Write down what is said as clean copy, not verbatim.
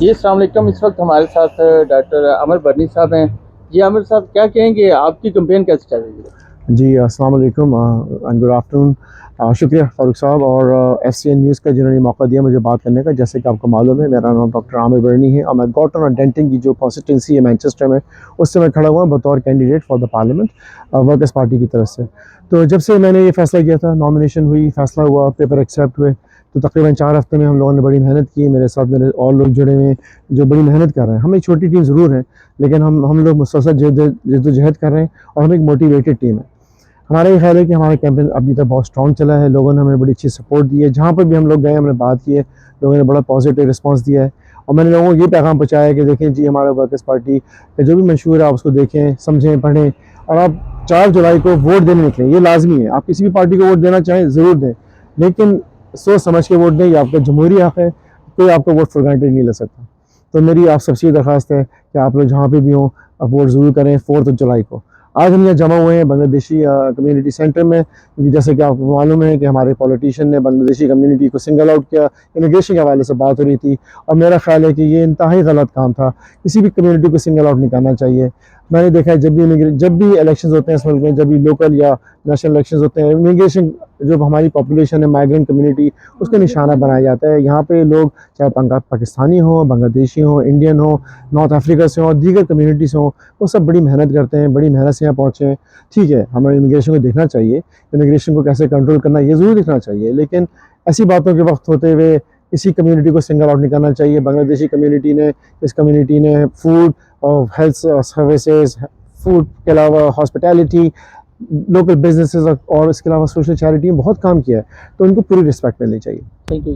जी अस्सलाम वालेकुम। इस वक्त हमारे साथ डॉक्टर अमर बरनी साहब हैं। जी अमर साहब, क्या कहेंगे, आपकी कैंपेन कैसे चल रही है? जी अस्सलाम वालेकुम एंड गुड आफ्टरनून। शुक्रिया फ़ारूक साहब और FCN न्यूज़ का जिन्होंने मौका दिया मुझे बात करने का। जैसे कि आपको मालूम है, मेरा नाम डॉक्टर आमिर बरनी है और मैं गॉर्टन और डेंटिंग की जो कॉन्स्टिट्यूंसी है मैनचेस्टर में, उससे मैं खड़ा हुआ बतौर candidate for the parliament workers party की तरफ से। तो जब से मैंने ये फ़ैसला किया था, नॉमिनेशन हुई, फ़ैसला हुआ, पेपर एक्सेप्ट हुए, तो तकरीबन 4 हफ्ते में हम लोगों ने बड़ी मेहनत की। मेरे साथ मेरे और लोग जुड़े हुए हैं जो बड़ी मेहनत कर रहे हैं। हम एक छोटी टीम ज़रूर है, लेकिन हम लोग मुसलसल जद्दोजहद कर रहे हैं और हम एक मोटिवेटेड टीम है। हमारा ये ख्याल है कि हमारा कैंपेन अभी तक बहुत स्ट्रॉन्ग चला है। लोगों ने हमें बड़ी अच्छी सपोर्ट दी है। जहाँ पर भी हम लोग गए, हमने बात की है, लोगों ने बड़ा पॉजिटिव रिस्पांस दिया है। और मैंने लोगों को ये पैगाम पहुँचाया है कि देखें जी, हमारा वर्कर्स पार्टी का जो भी मंशूर है आप उसको देखें, समझें, पढ़ें और आप 4 जुलाई को वोट देने निकलें। ये लाजमी है। आप किसी भी पार्टी को वोट देना चाहें ज़रूर दें, लेकिन सोच समझ के वोट दें। ये आपका जमहूरी हक़ है, कोई आपका वोट फॉर ग्रांटेड नहीं ले सकता। तो मेरी आप सबसे दरख्वास्त है कि आप लोग जहाँ पर भी हों, आप वोट ज़रूर करें 4 जुलाई को। आज हम यहाँ जमा हुए हैं बांग्लादेशी कम्युनिटी सेंटर में, क्योंकि जैसे कि आपको मालूम है कि हमारे पॉलिटिशियन ने बांग्लादेशी कम्युनिटी को सिंगल आउट किया। इमिग्रेशन के हवाले से बात हो रही थी और मेरा ख्याल है कि ये इंतहाई गलत काम था। किसी भी कम्युनिटी को सिंगल आउट नहीं करना चाहिए। मैंने देखा है जब भी इलेक्शंस होते हैं इस मुल्क में, जब भी लोकल या नेशनल इलेक्शंस होते हैं, इमिग्रेशन जो हमारी पॉपुलेशन है, माइग्रेंट कम्युनिटी, उसका निशाना बनाया जाता है। यहाँ पे लोग चाहे पाकिस्तानी हो, बांग्लादेशी हो, इंडियन हो, नॉर्थ अफ्रीका से हो और दीगर कम्युनिटी से हो, वो सब बड़ी मेहनत करते हैं, बड़ी मेहनत से यहाँ पहुँचे हैं। ठीक है, हमें इमिग्रेशन को देखना चाहिए, इमिग्रेशन को कैसे कंट्रोल करना ये ज़रूर देखना चाहिए, लेकिन ऐसी बातों के वक्त होते हुए किसी कम्युनिटी को सिंगल आउट नहीं करना चाहिए। बांग्लादेशी कम्युनिटी ने, इस कम्युनिटी ने फूड और हेल्थ सर्विसेज, फूड के अलावा हॉस्पिटैलिटी, लोकल बिजनेसेस और इसके अलावा सोशल चैरिटी में बहुत काम किया है, तो उनको पूरी रिस्पेक्ट मिलनी चाहिए। Thank you.